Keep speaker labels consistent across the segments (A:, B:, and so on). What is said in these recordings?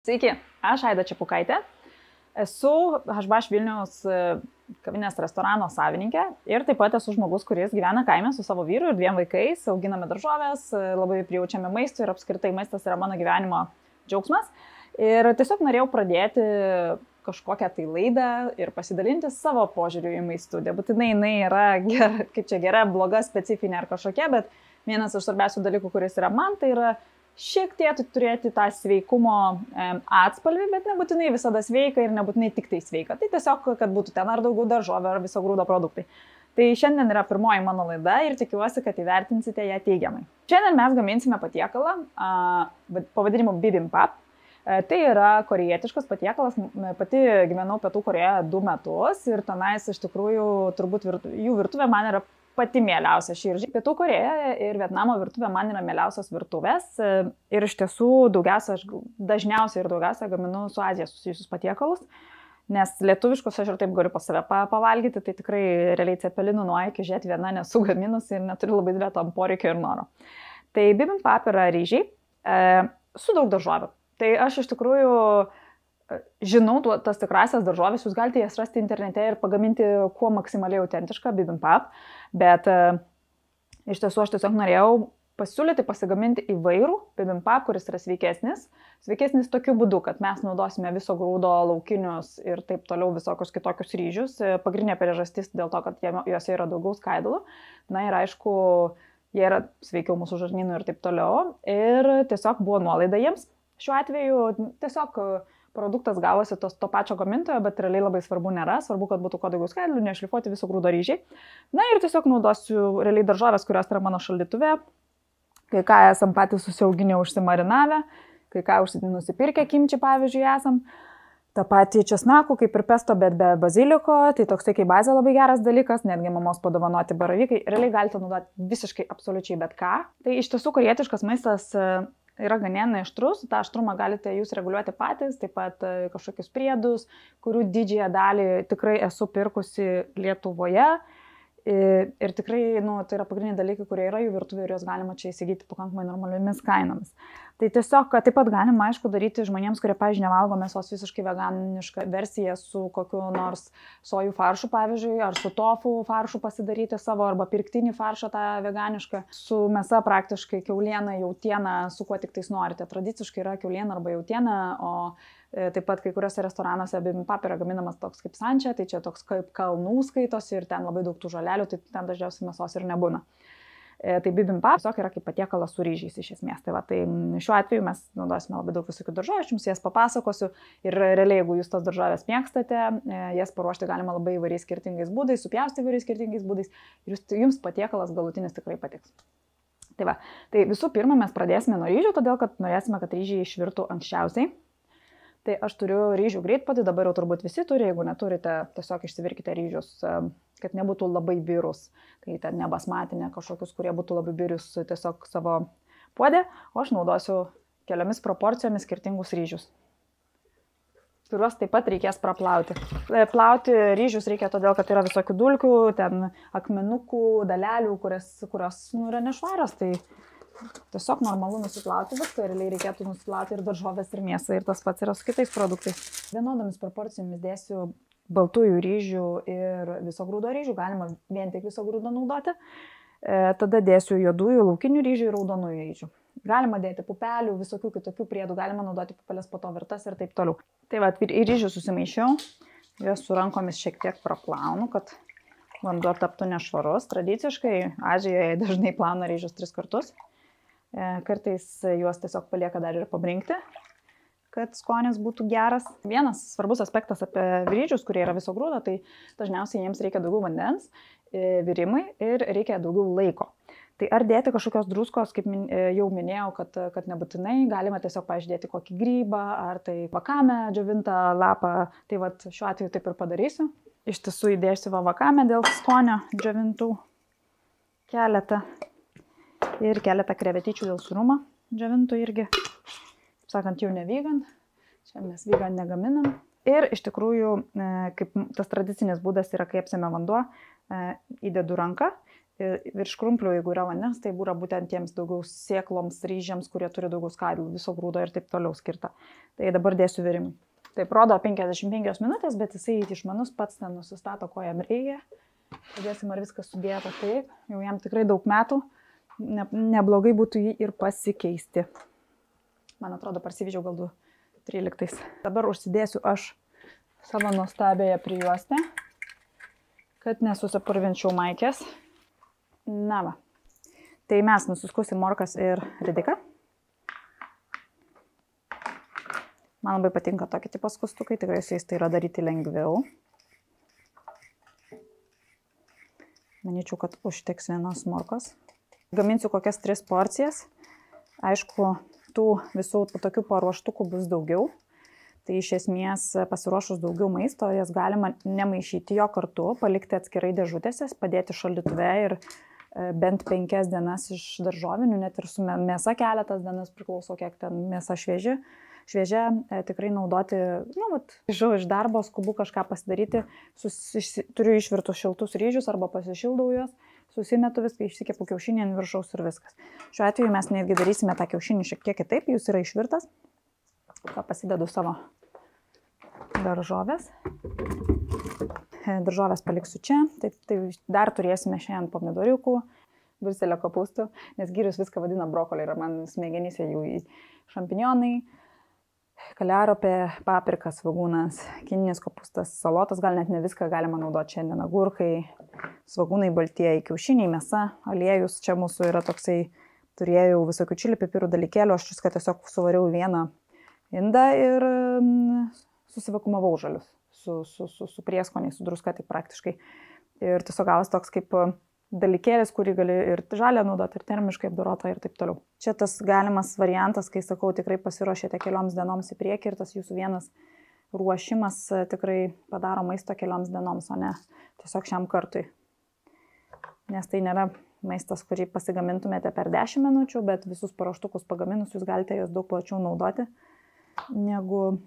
A: Sveiki, aš Aida Čepukaitė, esu HBAŠ Vilniaus kavinės restorano savininkė ir taip pat esu žmogus, kuris gyvena kaime su savo vyru ir 2 vaikais, auginame daržoves, labai prijaučiame maistui ir apskritai maistas yra mano gyvenimo džiaugsmas. Ir tiesiog norėjau pradėti kažkokią tai laidą ir pasidalinti savo požiūriu į maistų. Nebūtinai jinai yra gera, kaip čia gera, bloga, specifinė ar kažkokia, bet vienas iš svarbiausių dalykų, kuris yra man, tai yra šiek tiek turėti tą sveikumo atspalvį, bet nebūtinai visada sveika ir nebūtinai tik tai sveika. Tai tiesiog, kad būtų ten ar daugiau daržovių ar viso grūdo produktai. Tai šiandien yra pirmoji mano laida ir tikiuosi, kad įvertinsite ją teigiamai. Šiandien mes gaminsime patiekalą pavadinimu bibimbap. Tai yra korejietiškas patiekalas. Pati gyvenau Pietų Korėjoje 2 metus ir tenais iš tikrųjų turbūt jų virtuvė man yra pati mieliausia širdžiai. Pietų Korėja ir Vietnamo virtuvė man yra mieliausios virtuvės ir iš tiesų dažniausiai ir daugiausia gaminu su Azija susijusius patiekalus, nes lietuviškus aš ir taip galiu pas save pavalgyti, tai tikrai realiai cepelinų nuo iki žiūrėti viena nesu gaminusi ir neturiu labai didelio tam poreikio ir noro. Tai bibimbap yra ryžiai su daug daržovių. Tai aš iš tikrųjų žinau tas tikrasias daržovės, jūs galite jas rasti internete ir pagaminti kuo maksimaliai autentišką bibimbap, bet iš tiesų aš tiesiog norėjau pasiūlyti pasigaminti įvairų bibimbap, kuris yra sveikesnis tokiu būdu, kad mes naudosime viso grūdo, laukinius ir taip toliau visokius kitokius ryžius. Pagrindinė priežastis dėl to, kad juose yra daugiau skaidulų, na ir aišku, jie yra sveikiau mūsų žarnynui ir taip toliau ir tiesiog buvo nuolaida jiems. Šiuo atveju tiesiog produktas gavosi to pačio gamintojo, bet realiai labai svarbu nėra. Svarbu, kad būtų kuo daugiau skaidulų, nešlifuoti viso grūdo ryžiai. Na ir tiesiog naudosiu realiai daržovės, kurios yra mano šaldytuve. Kai ką esam patys susiauginę užsimarinavę, kai ką nusipirkę kimči, pavyzdžiui, esam. Ta pati česnakų, kaip ir pesto, bet be baziliko. Tai toksai kaip bazė labai geras dalykas, netgi mamos padovanoti baravykai. Realiai galite naudoti visiškai absoliučiai bet ką. Tai iš tiesų korejietiškas maistas yra ganėtinai aštrus, tą aštrumą galite jūs reguliuoti patys, taip pat kažkokius priedus, kurių didžiąją dalį tikrai esu pirkusi Lietuvoje. Ir tikrai, tai yra pagrindiniai dalykai, kurie yra jų virtuvė ir juos galima čia įsigyti pakankamai normaliomis kainomis. Tai tiesiog taip pat galima, aišku, daryti žmonėms, kurie, pavyzdžiui, nevalgo mėsos visiškai veganišką versiją su kokiu nors sojų faršu, pavyzdžiui, ar su tofu faršu pasidaryti savo, arba pirktinį faršą tą veganišką, su mėsa praktiškai kiauliena, jautiena, su kuo tik tais norite. Tradiciškai yra kiauliena arba jautiena, o taip pat kai kuriuose restoranuose bibimbap yra gaminamas toks kaip sančia, tai čia toks kaip kalnų skaitosi ir ten labai daug tų žolelių, tai ten dažniausiai mėsos ir nebūna. Tai bibimbap tiesiog yra kaip patiekalas su ryžiais iš esmės. Tai šiuo atveju mes naudosime labai daug visokių daržovių, aš jums jas papasakosiu ir realiai, jeigu jūs tos daržovės mėgstate, jas paruošti galima labai įvairiais skirtingais būdais, supjausti įvairiais skirtingais būdais ir jums patiekalas galutinis tikrai patiks. Tai visų pirma mes pradėsime nuo ryžių, todėl kad norėsime, kad ryžiai išvirtų anksčiausiai. Tai aš turiu ryžių greitpotį, dabar jau turbūt visi turi, jeigu neturite, tiesiog išsivirkite ryžius, kad nebūtų labai birus, tai ten ne basmatinė kažkokius, kurie būtų labai birus tiesiog savo puodė, o aš naudosiu keliomis proporcijomis skirtingus ryžius, kuriuos taip pat reikės praplauti. Plauti ryžius reikia todėl, kad yra visokių dulkių, ten akmenukų, dalelių, kurios yra nešvarios, tai tiesiog normalu nusiplauti viską ir reikėtų nusiplauti ir daržovės ir mėsą ir tas pats yra su kitais produktais. Vienodomis proporcijomis dėsiu baltųjų ryžių ir viso grūdo ryžių, galima vien tik viso grūdo naudoti. Tada dėsiu juodųjų, laukinių ryžių ir raudonųjų ryžių. Galima dėti pupelių, visokių kitokių priedų, galima naudoti pupelės po to virtas ir taip toliau. Tai į ryžių susimaišiau, juos su rankomis šiek tiek praplaunu, kad vanduo taptų nešvarus. Tradiciškai Azijoje dažnai plauna ryžius 3 kartus. Kartais juos tiesiog palieka dar ir pabrinkti, kad skonis būtų geras. Vienas svarbus aspektas apie ryžius, kurie yra viso grūdo, tai dažniausiai jiems reikia daugiau vandens virimui ir reikia daugiau laiko. Tai ar dėti kažkokios druskos, kaip jau minėjau, kad nebūtinai, galima tiesiog pažiūrėti kokį grybą, ar tai vakame džiovintą lapą, tai šiuo atveju taip ir padarysiu. Iš tiesų įdėsiu vakame dėl skonio džiovintų keletą. Ir keletą krevetyčių dėl sūrumo džiovintų irgi. Taip sakant, jau ne vegan. Čia mes vegan negaminam. Ir iš tikrųjų, kaip tas tradicinis būdas yra, kai apsime vanduo, įdedu ranką virš krumplių, jeigu yra vandens, tai būra būtent tiems daugiau sėkloms, ryžiams, kurie turi daugiau skaidulų, viso grūdo ir taip toliau skirta. Tai dabar dėsiu virimui. Taip rodo 55 minutės, bet jisai išmanus pats ten nusistato, ko jam reikia. Padėsim, ar viskas sudėta taip. Jau jam tikrai daug metų. Neblogai būtų jį ir pasikeisti. Man atrodo, parsivyžiau gal 13. Dabar užsidėsiu aš savo nuostabėje prijuostę, kad nesusipurvinčiau maikės. Na va. Tai mes nusiskusim morkas ir ridiką. Man labai patinka tokie tipo skustukai, tikrai su jais tai yra daryti lengviau. Manyčiau, kad užteks vienos morkos. Gaminsiu kokias 3 porcijas. Aišku, tų visų tokių paruoštukų bus daugiau. Tai iš esmės pasiruošus daugiau maisto, jas galima nemaišyti jo kartu, palikti atskirai dėžutėse, padėti šaldytuve ir bent 5 dienas iš daržovinių, net ir su mėsa keletas dienas priklauso, kiek ten mėsa šviežia, tikrai naudoti, grįžau iš darbo, skubu kažką pasidaryti, turiu išvirtus šiltus ryžius arba pasišildau juos, susimetu viską, išsikepu kiaušinį ant viršaus ir viskas. Šiuo atveju mes netgi darysime tą kiaušinį šiek tiek kitaip, jis yra išvirtas. Pasidedu savo daržovės. Daržovės paliksiu čia. Tai dar turėsime šiandien pomidoriukų, briuselio kopūstų, nes Gyrius viską vadina brokoliai ir man smegenyse jų šampinionai, kaliaropė, paprika, svagūnas, kininis kopūstas, salotas, gal net ne viską galima naudoti šiandien, agurkai, svagūnai baltieji, kiaušiniai, mėsa, aliejus. Čia mūsų yra toksai, turėjau visokių čili pipirų dalykėlių, aš viską tiesiog suvariau į vieną indą ir susivakumavau žalius su prieskoniais, su druska, tai praktiškai. Ir tiesiog gavas toks kaip dalykėlis, kurį gali ir žalią naudoti, ir termiškai apdorotą ir taip toliau. Čia tas galimas variantas, kai sakau, tikrai pasiruošėte kelioms dienoms į priekį ir tas jūsų vienas ruošimas tikrai padaro maisto kelioms dienoms, o ne tiesiog šiam kartui. Nes tai nėra maistas, kurį pasigamintumėte per 10 minučių, bet visus paruoštukus pagaminus jūs galite juos daug plačiau naudoti negu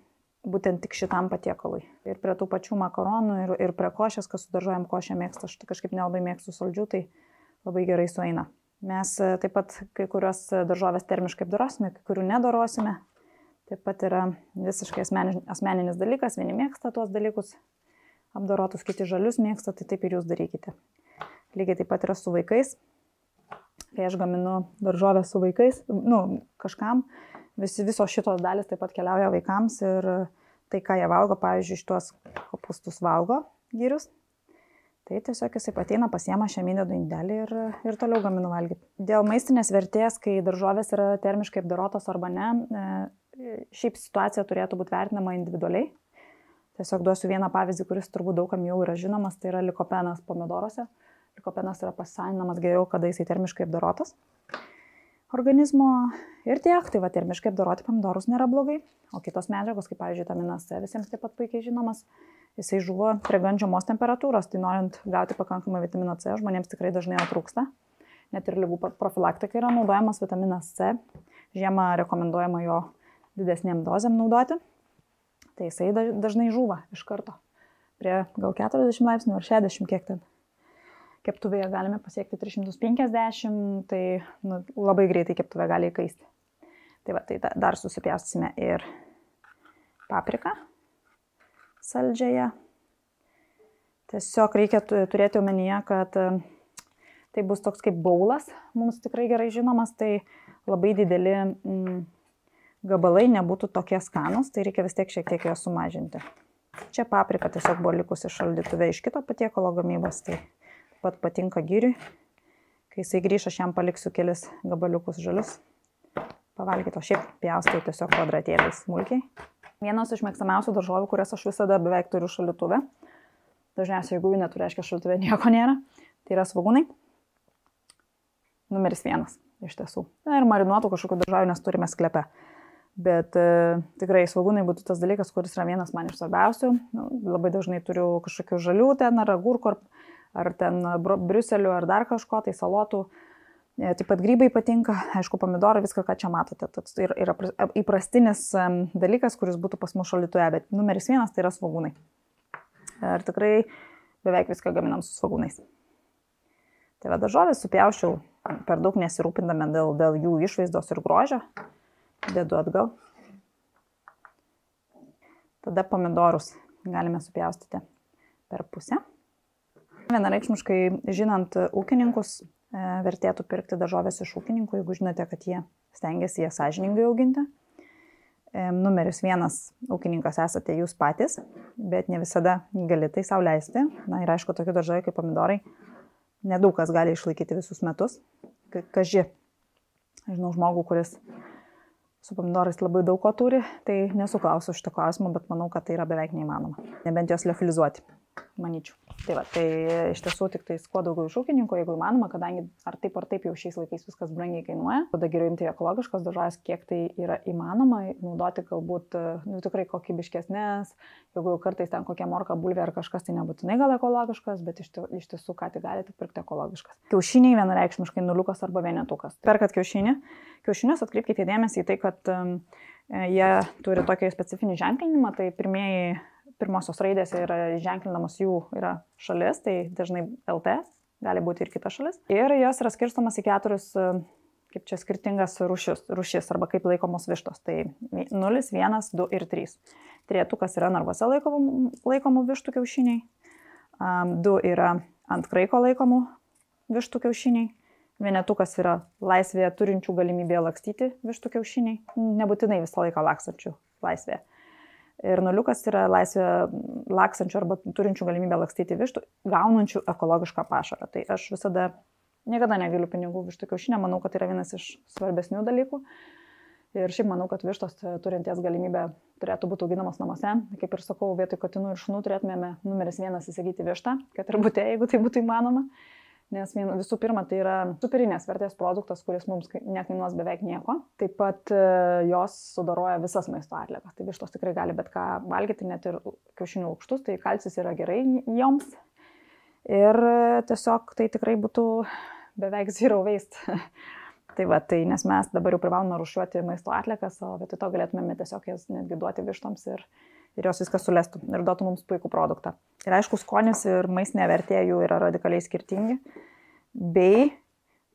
A: būtent tik šitam patiekalui. Ir prie tų pačių makaronų ir prie košės, kas su daržovėm košę mėgsta, aš kažkaip nelabai mėgstu saldžių, tai labai gerai sueina. Mes taip pat kai kurios daržovės termiškai apdorosime, kai kurių nedorosime. Taip pat yra visiškai asmeninis dalykas, vieni mėgsta tuos dalykus apdorotus, kiti žalius mėgsta, tai taip ir jūs darykite. Lygiai taip pat yra su vaikais. Kai aš gaminu daržovę su vaikais, kažkam, visos šitos dalis taip pat keliauja vaikams ir tai, ką jie valgo, pavyzdžiui, šitos kopūstus valgo Gyrius, tai tiesiog jisai ateina, pasiema šiam įdedu indelį ir toliau gaminu valgyti. Dėl maistinės vertės, kai daržovės yra termiškai apdorotos arba ne, šiaip situacija turėtų būti vertinama individualiai. Tiesiog duosiu vieną pavyzdį, kuris turbūt daugam jau yra žinomas, tai yra likopenas pomidoruose. Likopenas yra pasisavinamas geriau, kada jisai termiškai apdorotas organizmo ir tiek. Tai va, termiškai apdoroti pomidorus nėra blogai, o kitos medžiagos, kaip pavyzdžiui, vitaminas C, visiems taip pat puikiai žinomas, jisai žuvo prie gan žemos temperatūros, tai norint gauti pakankamai vitamino C, žmonėms tikrai dažnai jo trūksta. Net ir ligų profilaktikai yra naudojamas vitaminas C, žiemą rekomenduojama jo didesnėm dozėm naudoti, tai jisai dažnai žuva iš karto. Prie gal 40 laipsnių ar 60, kiek ten. Keptuvėje galime pasiekti 350, tai labai greitai keptuvė gali įkaisti. Tai va, tai dar susipjaustysime ir papriką saldžiąją. Tiesiog reikia turėti omenyje, kad tai bus toks kaip baulas, mums tikrai gerai žinomas, tai labai dideli gabalai nebūtų tokie skanūs, tai reikia vis tiek šiek tiek jo sumažinti. Čia paprika tiesiog buvo likusi šaldytuve iš kito patiekalo gamybos, tai pat patinka Gyriui. Kai jisai grįš, aš jam paliksiu kelis gabaliukus žalius. Pavalgyti, o šiaip pjaustau tiesiog kvadratėliais smulkiai. Vienas iš mėgstamiausių daržovių, kurias aš visada beveik turiu šaldytuve. Dažniausiai, jeigu jų neturiu, reiškia šaldytuve nieko nėra. Tai yra svagūnai. Numeris 1 iš tiesų. Ir marinuotų kažkokių daržovių nes turime sklepe. Bet tikrai svagūnai būtų tas dalykas, kuris yra vienas man iš svarbiausių. Labai dažnai turiu kažkokių žalių ten ar agurkų, ar ten briuselių, ar dar kažko, tai salotų. Taip pat grybai patinka, aišku, pomidorai, viską, ką čia matote. Tai yra įprastinis dalykas, kuris būtų pas mus šaldytuje, bet numeris 1 tai yra svagūnai. Ir tikrai beveik viską gaminam su svagūnais. Tai va, daržovės supjauščiau per daug nesirūpindami dėl jų išvaizdos ir grožio. Dedu atgal. Tada pomidorus galime supjaustyti per pusę. Vienareikšmiškai, žinant ūkininkus, vertėtų pirkti daržovės iš ūkininkų, jeigu žinote, kad jie stengiasi jas sąžiningai auginti. Numeris 1 ūkininkas esate jūs patys, bet ne visada gali tai sau leisti. Na ir aišku, tokių daržovių kaip pomidorai nedaug kas gali išlaikyti visus metus. Kaži, žinau žmogų, kuris su pomidorais labai daug ko turi, tai nesuklausiu šito klausimo, bet manau, kad tai yra beveik neįmanoma. Nebent jos liofilizuoti, manyčiau. Tai va, tai iš tiesų tik tais kuo daugiau iš ūkininko, jeigu įmanoma, kadangi ar taip jau šiais laikais viskas brangiai kainuoja. Tada geriau imti ekologiškos daržovės, kiek tai yra įmanoma, naudoti galbūt tikrai kokybiškesnės, jeigu kartais ten kokia morka, bulvė ar kažkas, tai nebūtinai gal ekologiškas, bet iš tiesų ką tik galite pirkti ekologiškas. Kiaušiniai vienareikšmiškai 0 arba 1. Perkat kiaušinius, atkreipkite dėmesį į tai, kad jie turi tokį specifinį ženklinimą, tai pirmosios raidės yra ženklinamos jų yra šalis, tai dažnai LT, gali būti ir kita šalis. Ir jos yra skirstomas į 4, kaip čia skirtingas rūšis arba kaip laikomos vištos. Tai 0, 1, 2 ir 3. Trejetukas yra narvuose laikomų vištų kiaušiniai. 2 yra ant kraiko laikomų vištų kiaušiniai. Vienetukas yra laisvėje turinčių galimybę lakstyti vištų kiaušiniai. Nebūtinai visą laiką lakstančių laisvėje. Ir 0 yra laisvėje laksančių arba turinčių galimybę lakstyti vištų, gaunančių ekologišką pašarą. Tai aš niekada negailiu pinigų vištų kiaušinę, manau, kad yra vienas iš svarbesnių dalykų. Ir šiaip manau, kad vištos turinties galimybę turėtų būti auginamos namuose. Kaip ir sakau, vietoj katinų ir šunų turėtumėme numeris 1 įsigyti vištą, kad ir bute, jeigu tai būtų įmanoma. Nes visų pirma, tai yra superinės vertės produktas, kuris mums nekainuos beveik nieko. Taip pat jos sudaroja visas maisto atliekas. Tai vištos tikrai gali bet ką valgyti, net ir kiaušinių lukštus, tai kalcis yra gerai joms. Ir tiesiog tai tikrai būtų beveik zero waste. Tai va, tai nes mes dabar jau privalome rūšiuoti maisto atliekas, o vietoj to galėtumėme tiesiog jas netgi duoti vištoms ir jos viskas sulestų ir duotų mums puikų produktą. Ir aišku, skonis ir maistinė vertė jų yra radikaliai skirtingi. Bei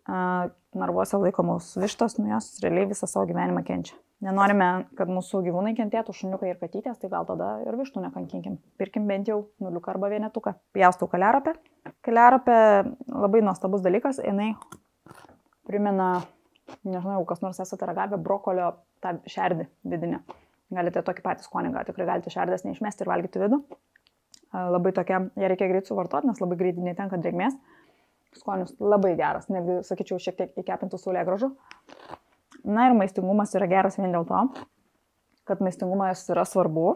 A: narvuose laikomos vištos, jos realiai visą savo gyvenimą kenčia. Nenorime, kad mūsų gyvūnai kentėtų, šuniukai ir katytės, tai gal tada ir vištų nekankinkim. Pirkim bent jau 0 arba 1. Pjaustau kaliaropę. Kaliaropė labai nuostabus dalykas, jinai primena, nežinau, kas nors esate ragavę, brokolio tą šerdį vidinę. Galite tokį patį skonį, tikrai galite šerdės neišmesti ir valgyti vidų. Labai tokia, ją reikia greit suvartoti, nes labai greitai netenka drėgmės. Skonis labai geras, netgi, sakyčiau, šiek tiek įkepintų saulėgrąžų. Na ir maistingumas yra geras vien dėl to, kad maistingumas yra svarbu.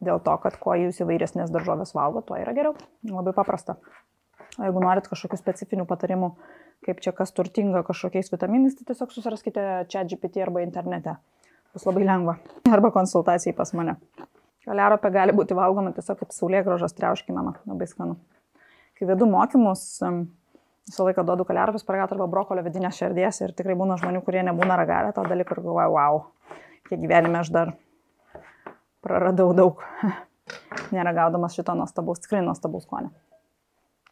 A: Dėl to, kad kuo jūs įvairesnės daržovės valgo, tuo yra geriau. Labai paprasta. O jeigu norit kažkokių specifinių patarimų, kaip čia kas turtinga kažkokiais vitaminais, tai tiesiog susiraskite ChatGPT arba internete. Bus labai lengva. Arba konsultacijai pas mane. Kaliaropė gali būti valgoma tiesiog kaip saulėgrąžos triauškinama. Labai skanu. Kai vedu mokymus, visą laiką duodu kaliaropės paragauti arba brokolio vidinės šerdies ir tikrai būna žmonių, kurie nebūna ragavę tą dalyką ir galvoja, wow, kiek gyvenime aš dar praradau daug, neragaudamas šito nuostabaus, tikrai nuostabaus skonio.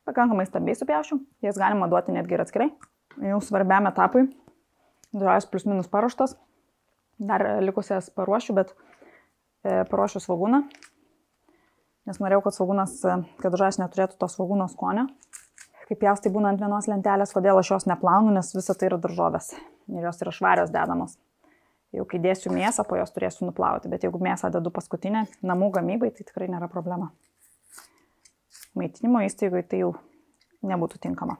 A: Pakankamai stambiai supjaušiu, jas galima duoti netgi ir atskirai. Jau svarbiam etapui, daržovės plius minus paruoštos. Dar likusias paruošiu, bet paruošiu svogūną, nes norėjau, kad svogūnas, kad daržovės neturėtų to svogūno skonio. Kaip pjaustai būna ant vienos lentelės, kodėl aš jos neplaunu, nes visa tai yra daržovės ir jos yra švarios dedamos. Jau kai dėsiu mėsą, po jos turėsiu nuplauti, bet jeigu mėsą dedu paskutinę namų gamybai, tai tikrai nėra problema. Maitinimo įstaigoje tai jau nebūtų tinkama.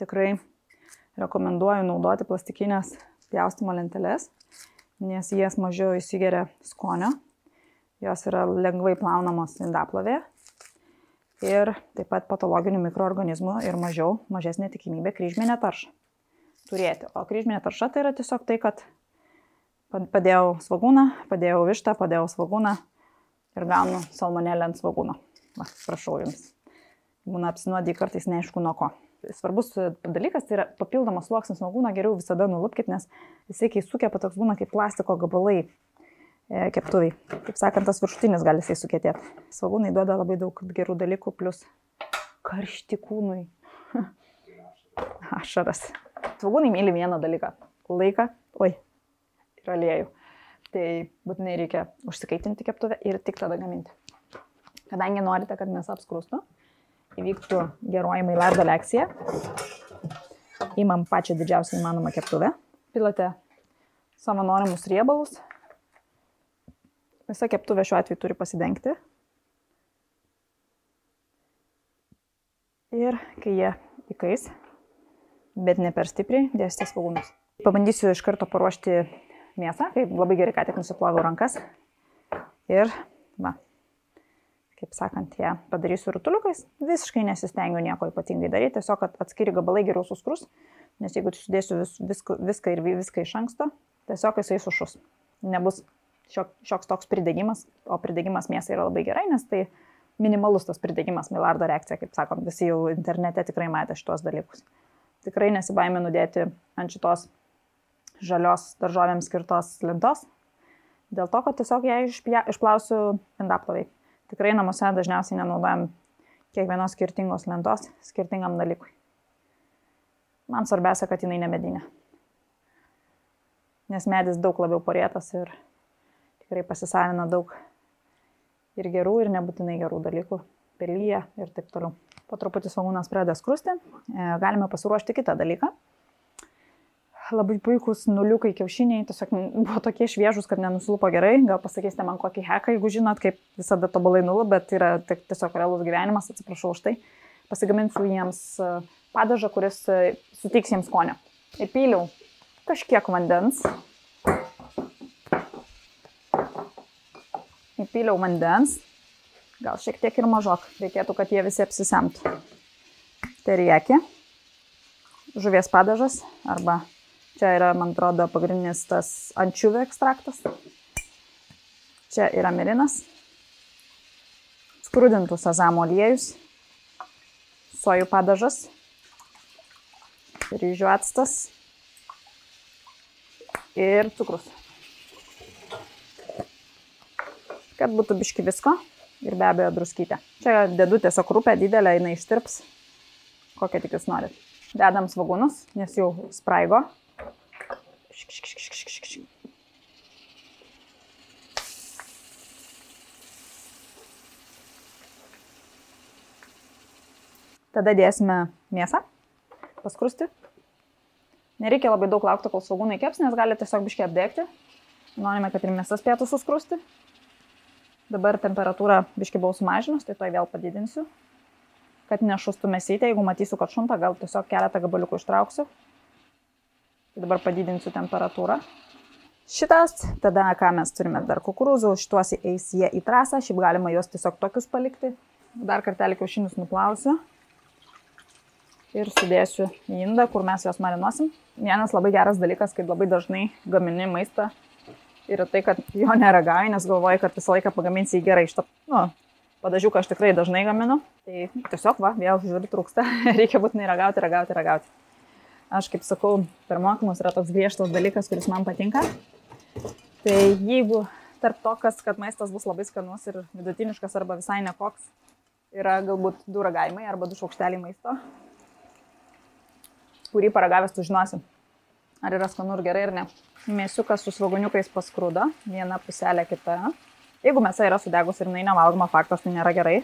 A: Tikrai rekomenduoju naudoti plastikinės pjaustimo lenteles, nes jas mažiau įsigeria skonio, jos yra lengvai plaunamos indaplovėje ir taip pat patologinių mikroorganizmų ir mažesnė tikimybė kryžminę taršą turėti. O kryžminė tarša tai yra tiesiog tai, kad padėjau svogūną, padėjau vištą, padėjau svogūną ir gaunu salmonelę ant svogūno. Va, prašau jums. Būna apsinuodį kartais neaišku nuo ko. Svarbus dalykas tai yra papildomas sluoksnis svogūno, geriau visada nulupkit, nes jisai kai sukepa toks būna kaip plastiko gabalai keptuviai. Kaip sakant, tas viršutinis gali jisai sukietėti. Svogūnai duoda labai daug gerų dalykų, plus karšti kūnui. Ašaras. Svogūnai myli vieną dalyką. Laiką. Oi. Ir aliejų. Tai būtinai reikia užsikaitinti keptuvę ir tik tada gaminti. Kadangi norite, kad mėsa apskrustų, įvyktų geroji Maillardo lekcija, įmam pačią didžiausią įmanomą keptuvę, pilate savo norimus riebalus. Visa keptuvė šiuo atveju turi pasidengti. Ir kai jie įkais, bet ne per stipriai, dėsite svogūnus. Pabandysiu iš karto paruošti mėsą, kaip labai gerai ką tik nusiploviau rankas. Ir, va, kaip sakant, ją padarysiu rutuliukais. Visiškai nesistengiu nieko ypatingai daryti, tiesiog atskiri gabalai geriau suskrus, nes jeigu sudėsiu viską iš anksto, tiesiog jisai sušus. Nebus šioks toks pridegimas, o pridegimas mėsai yra labai gerai, nes tai minimalus tas pridegimas, Maillardo reakcija, kaip sakom, visi jau internete tikrai matė šitos dalykus. Tikrai nesibaiminu dėti ant šitos žalios daržovėms skirtos lentos, dėl to, kad tiesiog ją išplausiu indaploviai. Tikrai namuose dažniausiai nenaudojam kiekvienos skirtingos lentos skirtingam dalykui. Man svarbiausia, kad jinai nemedinė. Nes medis daug labiau porėtas ir tikrai pasisavina daug ir gerų, ir nebūtinai gerų dalykų, pelyje ir taip toliau. Po truputį svogūnas pradeda skrusti, galime pasiruošti kitą dalyką. Labai puikūs nuliukai kiaušiniai, tiesiog buvo tokie šviežus, kad nenuslupo gerai. Gal pasakysite man kokį heką, jeigu žinot, kaip visada tobulai nulu, bet yra tiesiog realus gyvenimas, atsiprašau už tai. Pasigaminsiu jiems padažą, kuris suteiks jiems skonio. Įpyliau kažkiek vandens. Įpyliau vandens, gal šiek tiek ir mažok, reikėtų, kad jie visi apsisemtų. Teriaki, žuvies padažas, arba čia yra, man atrodo, pagrindinis tas ančiuvių ekstraktas. Čia yra mirinas, skrudintų sezamo aliejus, sojų padažas, ryžių actas ir cukrus. Kad būtų biški visko ir be abejo druskytę. Čia dedu tiesiog rupę didelę, jinai ištirps, kokią tik jūs norit. Dedam svogūnus, nes jau spraigo. Tada dėsime mėsą, paskrusti. Nereikia labai daug laukti, kol svogūnai keps, nes gali tiesiog biški apdegti. Norime, kad ir mėsas spėtų suskrusti. Dabar temperatūrą biški buvau sumažinus, tai toj vėl padidinsiu, kad nešustų mėsytę. Jeigu matysiu, kad šunta, gal tiesiog keletą gabaliukų ištrauksiu. Tai dabar padidinsiu temperatūrą. Šitas, tada ką mes turime dar kukurūzų, šituos eis jie į trasą, šiaip galima juos tiesiog tokius palikti. Dar kartelį kiaušinius nuplausiu ir sudėsiu į indą, kur mes juos marinuosim. Vienas labai geras dalykas, kai labai dažnai gamini maistą, yra tai, kad jo neragauji, nes galvoji, kad visą laiką pagaminsi jį gerai. Šitą padažiuką aš tikrai dažnai gaminu. Tai tiesiog, vėl žiūri trūksta. Reikia būtinai ragauti. Aš, kaip sakau, per mokymus yra toks griežtas dalykas, kuris man patinka. Tai jeigu tarp to, kad maistas bus labai skanus ir vidutiniškas arba visai nekoks, yra galbūt 2 ragavimai arba 2 šaukšteliai maisto, kurį paragavęs tu žinosi, ar yra skanu ir gerai ir ne. Mėsiukas su svogūniukais paskrudo, viena puselė kita. Jeigu mėsa yra sudegus ir jinai nevalgoma, faktas, tai nėra gerai.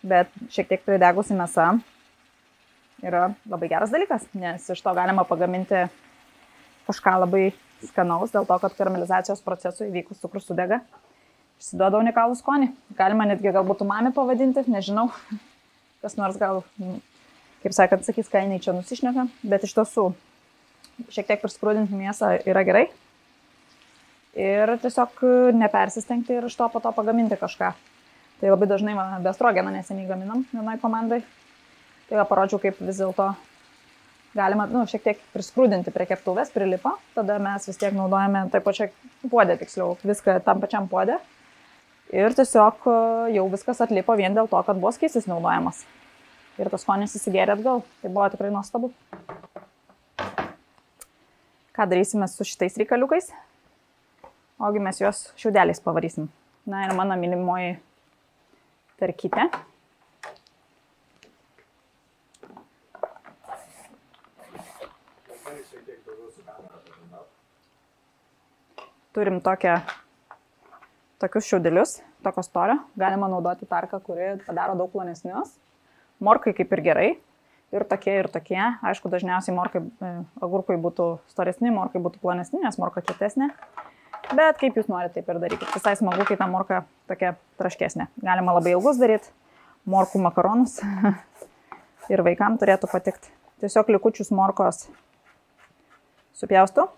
A: Bet šiek tiek pridegusi mėsa yra labai geras dalykas, nes iš to galima pagaminti kažką labai skanaus, dėl to, kad karamelizacijos procesui įvykus cukrus sudega, išsiduoda unikalų skonį. Galima netgi galbūt umami pavadinti, nežinau, kas nors gal, kaip sakant, sakys, ką jinai čia nusišneka, bet iš tiesų šiek tiek priskrudinti mėsą yra gerai. Ir tiesiog nepersistengti ir iš to po to pagaminti kažką. Tai labai dažnai bestrogeną neseniai gaminam vienai komandai. Tai parodžiau, kaip vis dėlto galima šiek tiek priskrudinti prie keptuvės, prilipo. Tada mes vis tiek naudojame taip pačią puodę, tiksliau, viską tam pačiam puodė. Ir tiesiog jau viskas atlipo vien dėl to, kad buvo skystis naudojamas. Ir tas skonis įsigėrė atgal. Tai buvo tikrai nuostabu. Ką darysime su šitais reikaliukais? Ogi mes juos šiaudeliais pavarysim. Na ir mano mylimoji tarkytė. turim tokius šiaudelius, tokio storio. Galima naudoti tarką, kuri padaro daug plonesnius. Morkai kaip ir gerai. Ir tokie, ir tokie. Aišku, dažniausiai agurkai būtų storesni, morkai būtų plonesni, nes morka kietesnė. Bet kaip jūs norite, taip ir darykit. Visai smagu, kai ta morka tokia traškesnė. Galima labai ilgus daryti. Morkų makaronus. Ir vaikams turėtų patikti. Tiesiog likučius morkos supjaustu.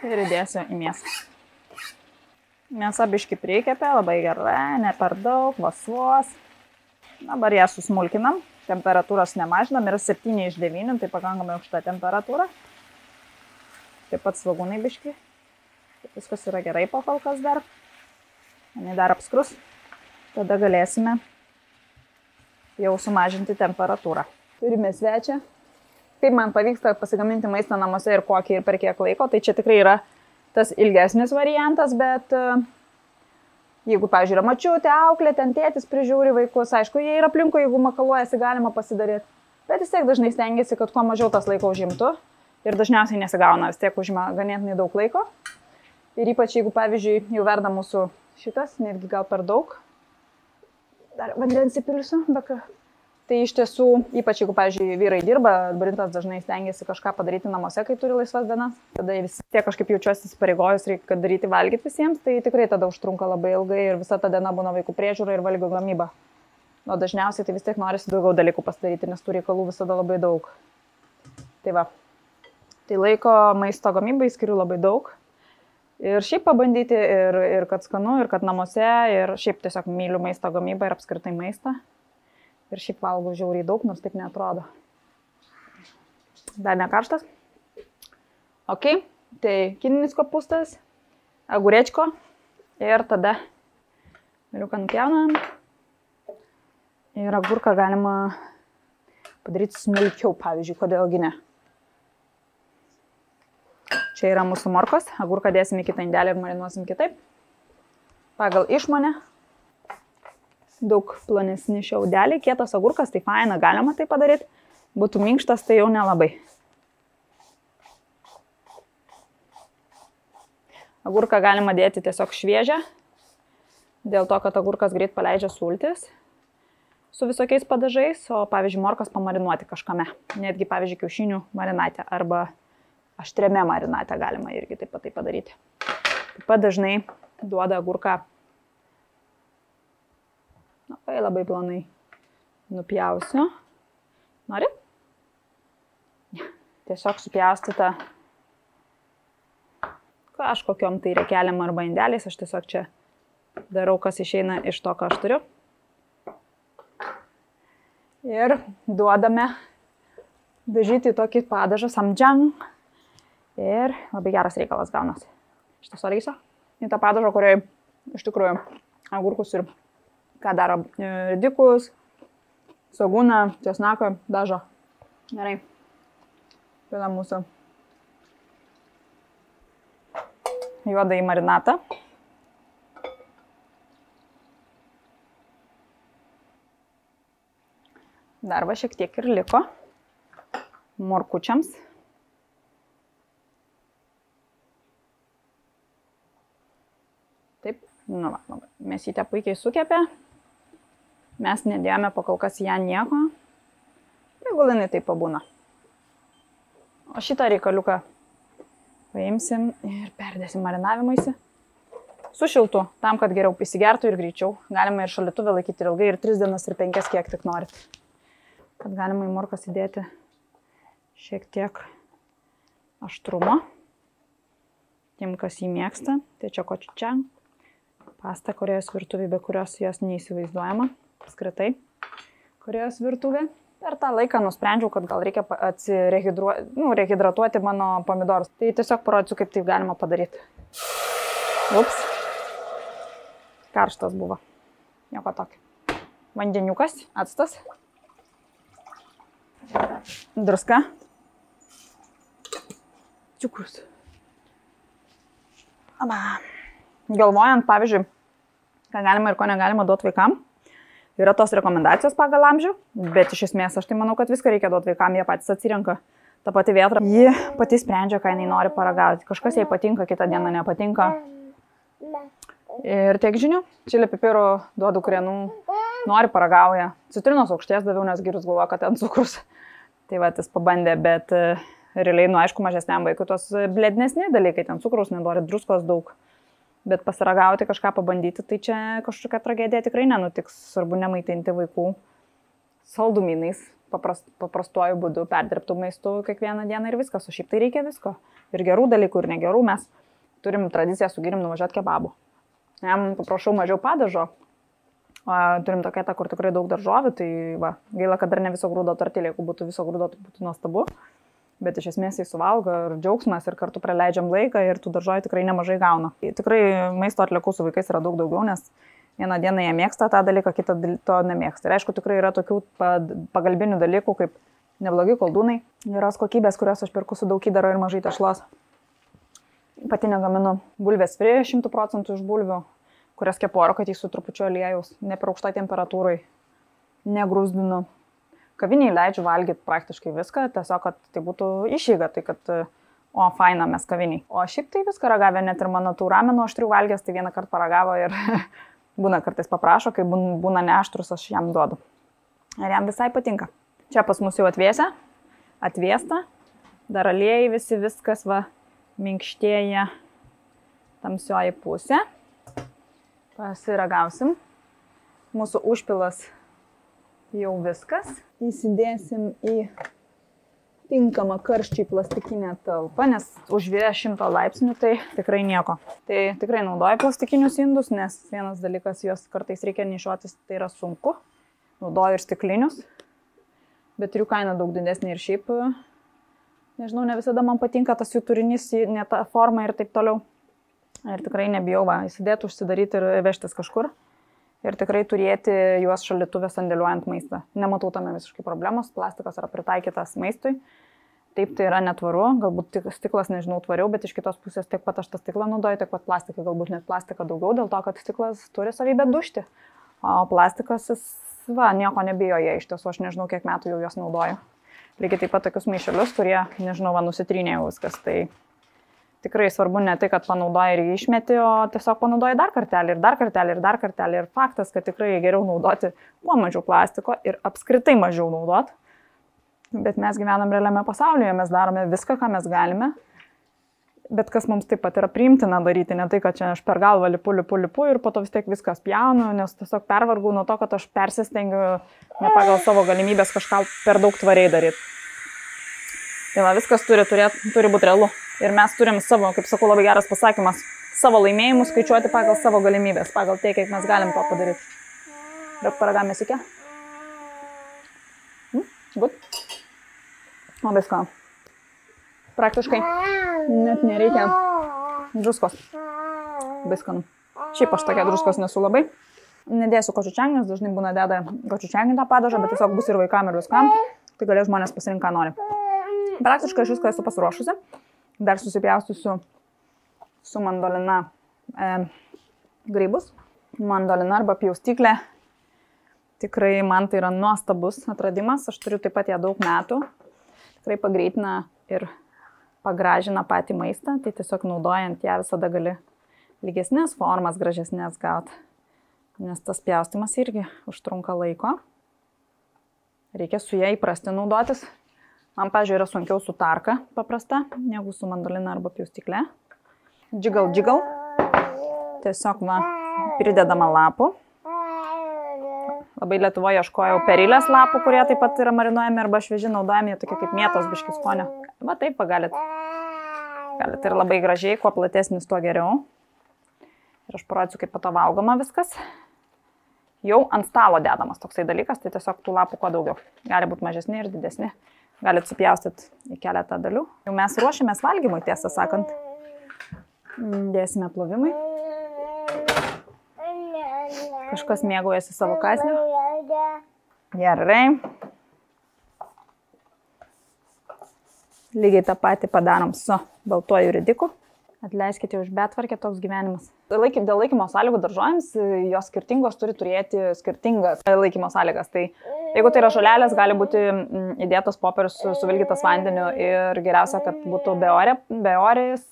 A: Ir įdėsiu į mėsą. Mėsa biškį prikepė, labai gerai, ne per daug, vos. Dabar ją susmulkinam, temperatūros nemažinam, yra 7 iš 9, tai pakankamai aukšta temperatūra. Taip pat svogūnai biškį. Viskas yra gerai po kol kas dar. Jis dar apskrus. Tada galėsime jau sumažinti temperatūrą. Turime svečią. Kaip man pavyksta pasigaminti maistą namuose ir kokį ir per kiek laiko, tai čia tikrai yra tas ilgesnis variantas, bet jeigu, pavyzdžiui, yra mačiutė, auklė, ten tėtis prižiūri vaikus, aišku, jie yra aplinkui, jeigu makaluojasi, galima pasidaryti. Bet vis tiek dažnai stengiasi, kad kuo mažiau tas laiko užimtų. Ir dažniausiai nesigauna, vis tiek užima ganėtinai daug laiko. Ir ypač, jeigu, pavyzdžiui, jau verda mūsų šitas, netgi gal per daug. Dar vandens įpilsiu, bet tai iš tiesų, ypač jeigu, pavyzdžiui, vyrai dirba, Brintas dažnai stengiasi kažką padaryti namuose, kai turi laisvas dienas. Tada vis tiek kažkaip jaučiuosi įsipareigojus, reikia daryti valgyti visiems, tai tikrai tada užtrunka labai ilgai ir visa ta diena būna vaikų priežiūra ir valgio gamyba. O dažniausiai tai vis tiek norisi daugiau dalykų pasidaryti, nes tų reikalų visada labai daug. Tai va. Tai laiko maisto gamybai skiriu labai daug. Ir šiaip pabandyti, ir kad skanu, ir kad namuose, ir šiaip tiesiog myliu maisto gamybą ir apskritai maistą. Ir šiaip valgau žiauriai daug, nors taip neatrodo. Dar nekarštas. Ok, tai kininis kopūstas, agurečko ir tada vėliuką nupjaunam. Ir agurką galima padaryti smulkiau, pavyzdžiui, kodėlgi ne. Čia yra mūsų morkos, agurką dėsim į kitą indelį ir marinuosim kitaip. Pagal išmonę. Daug plonesni šiaudeliai, kietas agurkas, tai faina, galima tai padaryti. Būtų minkštas, tai jau nelabai. Agurką galima dėti tiesiog šviežią, dėl to, kad agurkas greit paleidžia sultis su visokiais padažais, o pavyzdžiui, morkas pamarinuoti kažkame. Netgi, pavyzdžiui, kiaušinių marinatę arba aštriame marinatę galima irgi taip pat tai padaryti. Taip pat dažnai duoda agurką labai plonai nupjausiu. Nori? Tiesiog supjaustytą kažkokiom tai rekelėm arba indeliais. Aš tiesiog čia darau, kas išeina iš to, ką aš turiu. Ir duodame dažyti tokį padažą samdžiang. Ir labai geras reikalas gaunasi. Šitą sudarysiu į tą padažą, kurioje iš tikrųjų agurkus ir ką daro ridikus, svogūną, česnaką, dažo. Gerai. Pila mūsų juodą į marinatą. Dar va šiek tiek ir liko morkučiams. Taip, nu va, mėsytė puikiai sukepė. Mes nedėjome pakol kas ją nieko. Tegul jinai taip pabūna. O šitą reikaliuką paimsim ir perdėsim marinavimuisi. Su šiltu, tam, kad geriau įsigertų ir greičiau. Galima ir šaldytuve laikyti ir ilgai, ir 3 dienas, ir 5, kiek tik norit. Kad galima į morkas įdėti šiek tiek aštrumo. Tiem, kas jį mėgsta, tai čia kočičiang. Pasta Korėjos virtuvė, be kurios jos neįsivaizduojama. Apskritai Korėjos virtuvė. Per tą laiką nusprendžiau, kad gal reikia rehidratuoti mano pomidorus. Tai tiesiog parodysiu, kaip taip galima padaryti. Ups. Karštas buvo. Nieko tokio. Vandeniukas, actas. Druska. Cukrus. Galvojant, pavyzdžiui, ką galima ir ko negalima duoti vaikam. Yra tos rekomendacijos pagal amžių, bet iš esmės aš tai manau, kad viską reikia duoti vaikam, jie patys atsirenka. Ta pati vėtra, ji pati sprendžia, ką jinai nori paragauti. Kažkas jai patinka, kitą dieną nepatinka. Ir tiek žinių. Čili pipirų duodu krienų, nori paragauja. Citrinos aukšties daviau, nes gyrus galvoja, kad ten cukrus. Tai va, jis pabandė, bet realiai, nu aišku, mažesniam vaikui tos blednesni dalykai, ten cukrus nenori, druskos daug. Bet pasiragauti kažką pabandyti, tai čia kažkokia tragedija tikrai nenutiks. Svarbu nemaitinti vaikų saldumynais, paprastuoju būdu, perdirbtų maistu kiekvieną dieną ir viskas. O šiaip tai reikia visko. Ir gerų dalykų, ir negerų. Mes turim tradiciją su gyrim nuvažiuoti kebabų. Jam paprašau mažiau padažo. Turim tokią, kur tikrai daug daržovių, tai va, gaila, kad dar ne viso grūdo tortilė, jeigu būtų viso grūdo, tai būtų nuostabu. Bet iš esmės jis suvalgo ir džiaugsmas ir kartu praleidžiam laiką ir tų daržovių tikrai nemažai gauna. Tikrai maisto atliekų su vaikais yra daug daugiau, nes vieną dieną jie mėgsta tą dalyką, kitą to nemėgsta. Ir aišku, tikrai yra tokių pagalbinių dalykų, kaip neblogi koldūnai, geros kokybės, kurios aš perku su daug įdaro ir mažai tešlos. Pati negaminu bulvės fri 100% iš bulvių, kurias kepu oro, kad jį su trupučiu aliejaus, ne per aukštai temperatūrai, negrūzdinu. Kaviniai leidžiu valgyti praktiškai viską, tiesiog, kad tai būtų išeiga, tai kad, o, faina mes kaviniai. O šiaip tai viską ragavę, net ir mano tų ramenų aštrių valgęs, tai vieną kartą paragavo ir būna kartais paprašo, kai būna neaštrus, aš jam duodu. Ir jam visai patinka. Čia pas mus jau atviesta, dar aliejai visi viskas, va, minkštėja tamsioji pusė. Pasiragausim. Mūsų užpilas jau viskas. Įsidėsim į tinkamą karščiai plastikinę talpą, nes už 100 laipsnių tai tikrai nieko. Tai tikrai naudoju plastikinius indus, nes vienas dalykas, juos kartais reikia nešiotis, tai yra sunku. Naudoju ir stiklinius, bet jų kaina daug didesnė ir šiaip, nežinau, ne visada man patinka tas jų turinys, ne ta forma ir taip toliau. Ir tikrai nebijau, va, įsidėti, užsidaryti ir vežtis kažkur. Ir tikrai turėti juos šaldytuve sandėliuojant maistą. Nematau tame visiškai problemos, plastikas yra pritaikytas maistui. Taip, tai yra netvaru, galbūt stiklas, nežinau, tvariau, bet iš kitos pusės tiek pat aš tą stiklą naudoju, tiek pat plastiką, galbūt net plastiką daugiau, dėl to, kad stiklas turi savybę dužti. O plastikas, jis, va, nieko nebijo jie, iš tiesų aš nežinau, kiek metų jau juos naudoju. Lygiai taip pat tokius maišelius, kurie, nežinau, va, nusitrynėjo viskas. Tai tikrai svarbu ne tai, kad panaudoji ir išmeti, o tiesiog panaudoji dar kartelį ir dar kartelį ir dar kartelį. Ir faktas, kad tikrai geriau naudoti kuo mažiau plastiko ir apskritai mažiau naudoti. Bet mes gyvenam realiame pasaulyje, mes darome viską, ką mes galime. Bet kas mums taip pat yra priimtina daryti, ne tai, kad čia aš per galvą lipu ir po to vis tiek viskas pjaunu, nes tiesiog pervargau nuo to, kad aš persistengiu ne pagal savo galimybės kažką per daug tvariai daryti. Tai va, viskas turi būti realu. Ir mes turim savo, kaip sakau, labai geras pasakymas, savo laimėjimus skaičiuoti pagal savo galimybės, pagal tai, kiek mes galim to padaryti. Daug paragamės iki? Good? Labai skanu. Praktiškai net nereikia druskos. Labai skanu. Šiaip aš tokia druskos nesu labai. Nedėsiu kočiučiang, nes dažnai būna deda kočiučiang į tą padažą, bet tiesiog bus ir vaikam, ir viskam. Tai galės žmonės pasirinkti, ką nori. Praktiškai aš viską esu pasiruošusi. Dar susipjaustysiu su mandolina grybus. Mandolina arba pjaustyklė. Tikrai man tai yra nuostabus atradimas. Aš turiu taip pat ją daug metų. Tikrai pagreitina ir pagražina patį maistą. Tai tiesiog naudojant ją visada gali lygesnės formas, gražesnės gauti. Nes tas pjaustymas irgi užtrunka laiko. Reikia su ją įprasti naudotis. Man, pavyzdžiui, yra sunkiau su tarka paprasta, negu su mandolina arba pjaustykle. Džigal. Tiesiog, va, pridedama lapų. Labai Lietuvoje ieškojau perilės lapų, kurie taip pat yra marinuojami arba švieži naudojami, jie tokie kaip mėtos biški skonio. Va, taip, galit ir labai gražiai, kuo platesnis, tuo geriau. Ir aš parodysiu, kaip po to valgoma viskas. Jau ant stalo dedamas toksai dalykas, tai tiesiog tų lapų kuo daugiau. Gali būti mažesni ir didesni. Galit supjaustyti į keletą dalių. Jau mes ruošiamės valgymui, tiesą sakant. Dėsime plovimui. Kažkas mėgaujasi savo kąsniu. Gerai. Lygiai tą patį padarom su baltuoju ridiku. Atleiskite už betvarkę, toks gyvenimas. Dėl laikymo sąlygų daržovėms, jos skirtingos turi turėti skirtingas laikymo sąlygas. Tai Jeigu tai yra žolelės, gali būti įdėtas popierius suvilgytas vandeniu ir geriausia, kad būtų beorės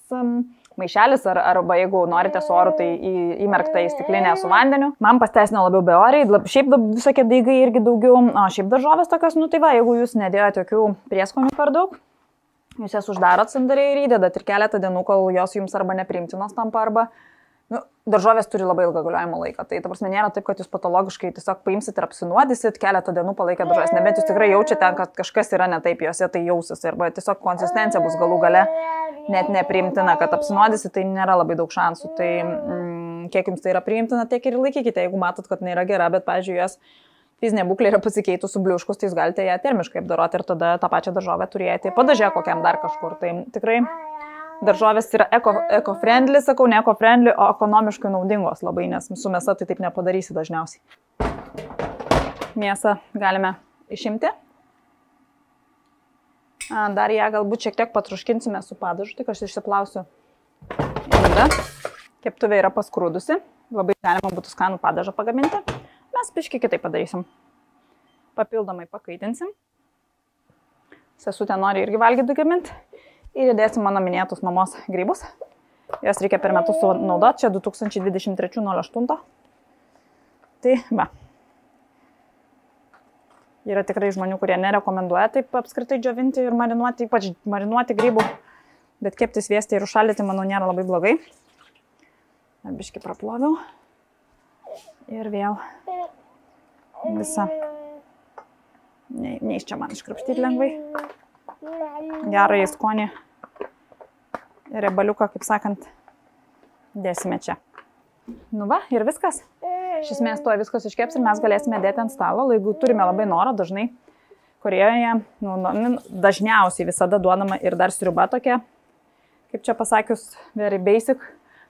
A: maišelis arba jeigu norite su oru, tai įmerkta į stiklinę su vandeniu. Man pasteisino labiau beoriai, šiaip visokie daigai irgi daugiau, o šiaip daržovės tokios, nu tai va, jeigu jūs nedėjote jokių prieskonių per daug, jūs jas uždarot sandariai ir įdedat ir keletą dienų, kol jos jums arba nepriimtinos tampa arba daržovės turi labai ilgą galiojimo laiką. Tai ta prasme nėra taip, kad jūs patologiškai tiesiog paimsit ir apsinuodysit, keletą dienų palaikę daržovės. Nebent jūs tikrai jaučiate, kad kažkas yra ne taip, jose tai jausis. Arba tiesiog konsistencija bus galų gale net nepriimtina, kad apsinuodysit, tai nėra labai daug šansų. Tai kiek jums tai yra priimtina, tiek ir laikykite. Jeigu matot, kad nėra gera, bet, pavyzdžiui, jos fizinė būklė yra pasikeitus subliuškus, tai jūs galite ją termiškai apdoroti ir tada tą pačią daržovę turėti padažę kokiam dar kažkur. Tai tikrai daržovės yra eco-friendly, sakau, ne eco-friendly, o ekonomiškai naudingos labai, nes su mėsa tai taip nepadarysi dažniausiai. Mėsą galime išimti. Dar ją galbūt šiek tiek patruškinsime su padažu, tik aš išsiplausiu. Keptuvė yra paskrūdusi, labai galima būtų skanų padažą pagaminti. Mes biškį kitaip padarysim. Papildomai pakaitinsim. Sesutė nori irgi valgyti gaminti. Ir įdėsim mano minėtus mamos grybus. Jas reikia per metus naudoti, čia 2023/08. Tai va. Yra tikrai žmonių, kurie nerekomenduoja taip apskritai džiovinti ir marinuoti, ypač marinuoti grybų. Bet kepti, sviesti ir užšaldyti, manau, nėra labai blogai. Biškį praploviau. Ir vėl visą. Neis čia man iškrapštyti lengvai. Gerą į skonį ir riebaliuką, kaip sakant, dėsime čia. Nu va, ir viskas. Iš esmės to viskas iškeps ir mes galėsime dėti ant stalo. Jeigu turime labai norą, dažnai Korejoje, dažniausiai visada duodama ir dar sriuba tokia, kaip čia pasakius, very basic.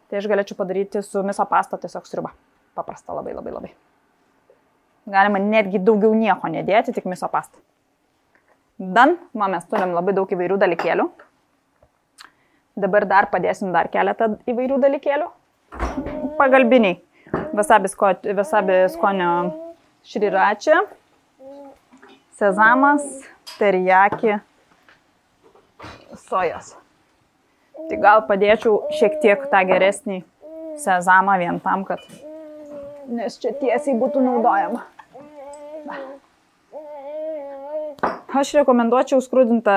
A: Tai aš galėčiau padaryti su miso pasta tiesiog sriuba. Paprasta labai. Galima netgi daugiau nieko nedėti, tik miso pasta. Mes turim labai daug įvairių dalykėlių. Dabar dar padėsim dar keletą įvairių dalykėlių. Pagalbiniai. Wasabi skonio šriračia, sezamas, teriyaki, sojas. Tai gal padėčiau šiek tiek tą geresnį sezamą vien tam, kad nes čia tiesiai būtų naudojama. Aš rekomenduočiau skrudintą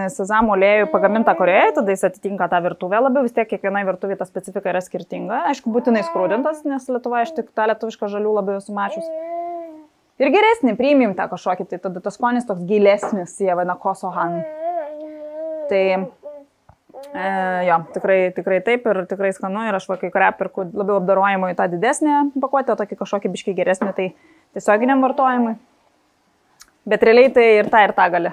A: sezamo aliejų pagamintą Korejoje, tada jis atitinka tą virtuvę labiau, vis tiek kiekvienai virtuvė ta specifika yra skirtinga. Aišku, būtinai skrudintas, nes Lietuvoje aš tik tą lietuvišką žalių labiau esu mačius. Ir geresnį, priimim tą kažkokį, tai tada tas skonis toks gilesnis, jie vadina kosohan. Tai jo, tikrai taip ir tikrai skanu ir aš kai kurią pirku labiau apdarojimo į tą didesnę pakuotę, o tokį kažkokį biškį geresnį, tai tiesioginiam vartojimui. Bet realiai tai ir tą gali.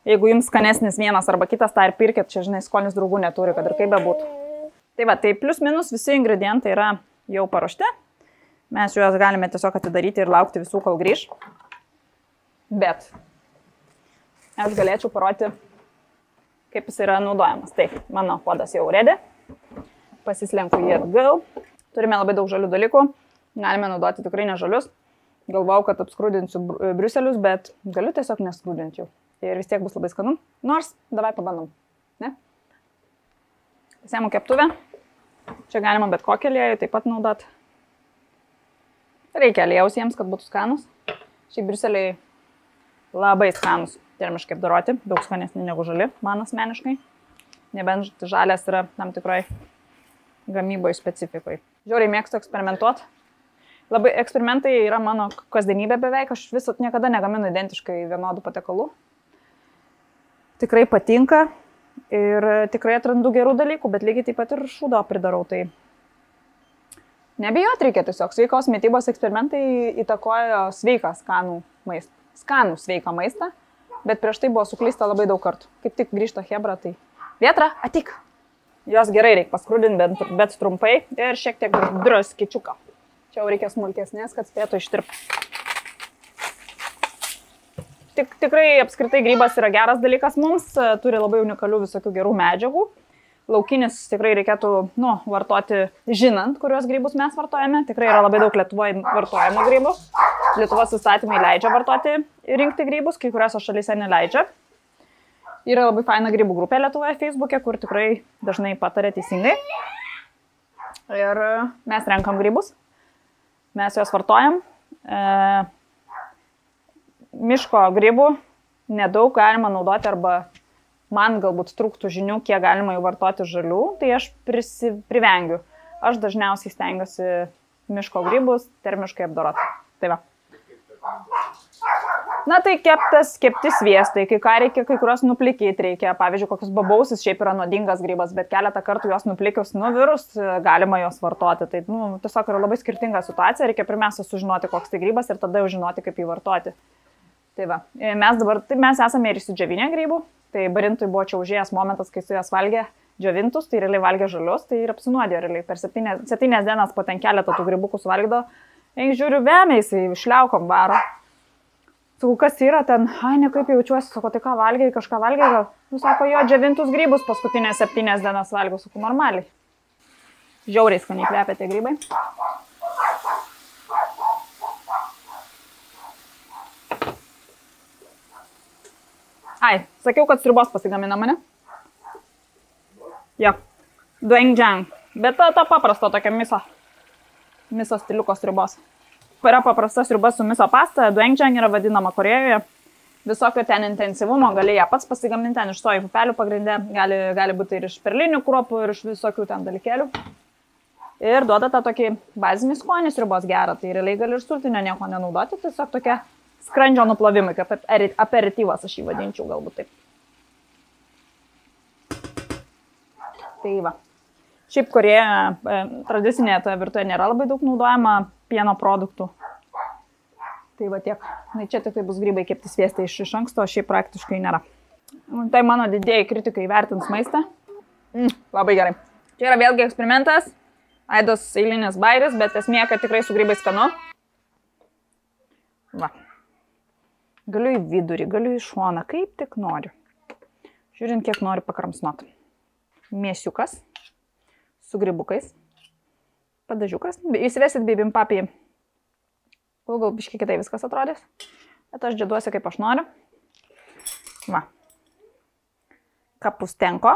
A: Jeigu jums skanesnis vienas arba kitas, tą ir pirkit, čia, žinai, skonis draugų neturi, kad ir kaip bebūtų. Tai va, tai plius minus visi ingredientai yra jau paruošti. Mes juos galime tiesiog atidaryti ir laukti visų, kol grįž. Bet aš galėčiau parodyti, kaip jis yra naudojamas. Taip, mano puodas jau ready. Pasislenku jį atgal. Turime labai daug žalių dalykų. Galime naudoti tikrai ne žalius. Galvau, kad apskrūdinsiu briuselius, bet galiu tiesiog neskrūdinti jų. Ir vis tiek bus labai skanu. Nors, davai pabandom. Ne? Pasiemu keptuvę. Čia galima bet kokį aliejų taip pat naudoti. Reikia aliejaus jiems, kad būtų skanus. Šiaip briuseliai labai skanus termiškai apdoroti. Daug skanesni negu žali, man asmeniškai. Nebent žalias yra tam tikrai gamyboje specifikoje. Žiauriai mėgstu eksperimentuoti. Labai eksperimentai yra mano kasdienybė beveik, aš visat niekada negaminu identiškai vienodų patiekalų. Tikrai patinka ir tikrai atrandu gerų dalykų, bet lygiai taip pat ir šūdo pridarau. Tai nebijot reikia tiesiog, sveikos mitybos eksperimentai įtakojo sveiką skanų maistą. Skanų sveiką maistą, bet prieš tai buvo suklysta labai daug kartų. Kaip tik grįžta Hebra, tai Vėtra, atik! Jos gerai reikia paskrudinti, bet trumpai ir šiek tiek druskičiuką. Čia jau reikia smulkesnės, kad spėtų ištirpti. Tikrai apskritai grybas yra geras dalykas mums, turi labai unikalių visokių gerų medžiagų. Laukinis tikrai reikėtų vartoti žinant, kuriuos grybus mes vartojame. Tikrai yra labai daug Lietuvoje vartojimo grybų. Lietuvos įstatymai leidžia vartoti ir rinkti grybus, kai kuriuose šalyse neleidžia. Yra labai faina grybų grupė Lietuvoje Facebook'e, kur tikrai dažnai patarė teisingai. Ir mes renkam grybus, mes juos vartojam. Miško grybų nedaug galima naudoti arba man galbūt trūktų žinių, kiek galima jų vartoti žalių, tai aš privengiu. Aš dažniausiai stengiuosi miško grybus termiškai apdoroti. Tai va. Na tai kepti sviestai, kai ką reikia, kai kurios nuplikyti reikia. Pavyzdžiui, kokius babausis šiaip yra nuodingas grybas, bet keletą kartų juos nuplikius nuvirus, galima juos vartoti. Tai tiesiog yra labai skirtinga situacija, reikia pirmiausia sužinoti, koks tai grybas ir tada jau žinoti, kaip jį vartoti. Tai va, mes esame ir įsidžiavinę grybų, tai barintui buvo čia užėjęs momentas, kai su jas valgė džiovintus, tai realiai valgė žalius, tai ir apsinuodė realiai. Per 7 dienas po ten keletą tų grybukų suvalgydavo, žiūriu, vėmiai, jisai šliaukom varo. Sakau, kas yra ten, ne kaip jaučiuosi, sako, tai ką valgiai, kažką valgiai gal? Sako, jo, džiovintus grybus paskutinės 7 dienas valgiau, sakau, normaliai. Žiauriai skaniai kvepia tie grybai. Sakiau, kad sriubos pasigamina mane. Jo, doenjang, bet ta paprasta tokia miso stiliuko sriubos. Yra paprasta sriuba su miso pasta, doenjang yra vadinama Korejoje. Visokio ten intensyvumo, gali ją pats pasigaminti, ten iš sojų pupelių pagrindė, gali būti ir iš perlinių kruopų, ir iš visokių ten dalykėlių. Ir duoda tą tokį bazinį skonį sriubos gerą, tai realiai gali ir sultinio nieko nenaudoti, tiesiog tokia skrandžio nuplovimai, kaip aperityvas aš jį vadinčiau galbūt taip. Tai va. Šiaip Korėjoje tradicinėje toje virtuvėje nėra labai daug naudojama pieno produktų. Tai va tiek. Čia tik tai bus grybai kepti sviestai iš anksto, o šiaip praktiškai nėra. Tai mano didieji kritikai vertins maistą. Labai gerai. Čia yra vėlgi eksperimentas. Aidos eilinis bairis, bet esmė, kad tikrai su grybais skanu. Va. Galiu į vidurį, galiu į šoną, kaip tik noriu. Žiūrint, kiek noriu pakramsnot. Mėsiukas su grybukais. Padažiukas. Įsivesit bibimbapį. Gal biškai kitai viskas atrodys. Bet aš džeduosiu, kaip aš noriu. Va. Kapustenko.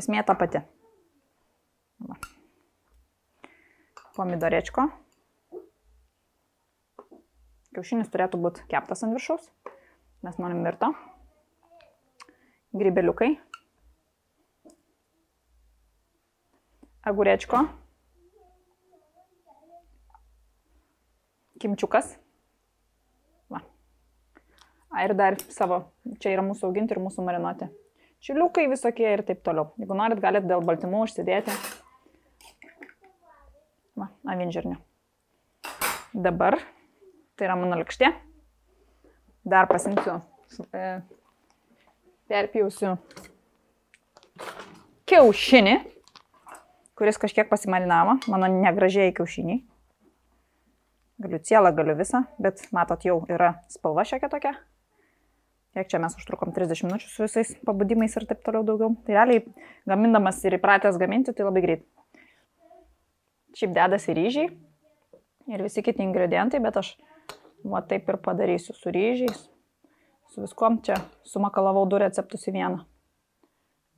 A: Esmė ta pati. Va. Pomidorečko. Kiaušinis turėtų būti keptas ant viršaus. Mes norim virto. Grybeliukai. Agurečko. Kimčiukas. Va. Ir dar savo, čia yra mūsų auginti ir mūsų marinuoti. Čiliukai visokie ir taip toliau. Jeigu norit, galit dėl baltymų užsidėti. Va, avinžirnių. Dabar, tai yra mano lėkštė. Dar pasimsiu, perpjausiu kiaušinį, kuris kažkiek pasimarinavo, mano negražiai kiaušiniai. Galiu cielą, galiu visą, bet matot, jau yra spalva šiokia tokia. Kiek čia mes užtrukom 30 minučių su visais pabudimais ir taip toliau daugiau. Tai realiai, gamindamas ir įpratęs gaminti, tai labai greit. Šiaip dedasi ryžiai ir visi kiti ingredientai, bet aš va taip ir padarysiu su ryžiais. Su viskom čia sumakalavau 2 receptus į vieną.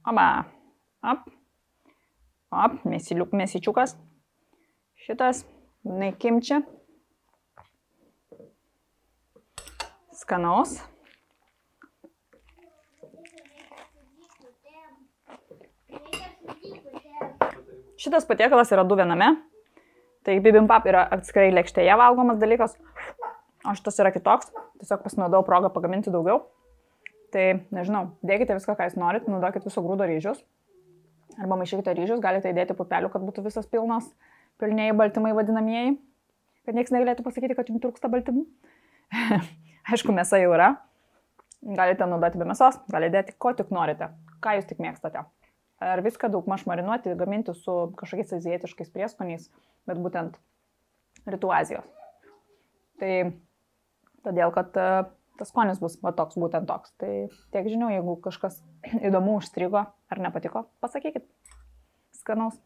A: Oba, op, op, mėsičiukas. Šitas, kimči. Skanaus. Šitas patiekalas yra 2 viename. Tai bibimbap yra atskirai lėkštėje valgomas dalykas, o šitas yra kitoks. Tiesiog pasinaudojau progą pagaminti daugiau. Tai, nežinau, dėkite viską, ką jūs norit, naudokit viso grūdo ryžius. Arba maišykite ryžius, galite įdėti pupelių, kad būtų visas pilnas, pilnieji baltymai vadinamieji. Kad niekas negalėtų pasakyti, kad jums trūksta baltymų. Aišku, mėsa jau yra. Galite naudoti be mėsos, galite dėti ko tik norite, ką jūs tik mėgstate. Ar viską daugmaž marinuoti, gaminti su kažkokiais azijietiškais prieskoniais, bet būtent Rytų Azijos. Tai todėl, kad tas skonis bus toks, būtent toks. Tai tiek žinių, jeigu kažkas įdomu užstrigo ar nepatiko, pasakykit. Skanaus.